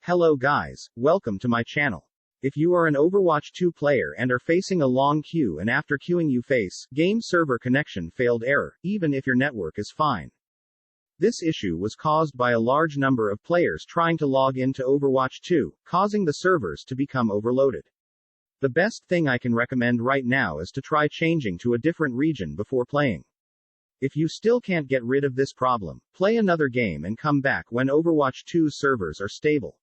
Hello guys, welcome to my channel. If you are an Overwatch 2 player and are facing a long queue and after queuing you face game server connection failed error, even if your network is fine. This issue was caused by a large number of players trying to log into Overwatch 2, causing the servers to become overloaded. The best thing I can recommend right now is to try changing to a different region before playing. If you still can't get rid of this problem, play another game and come back when Overwatch 2's servers are stable.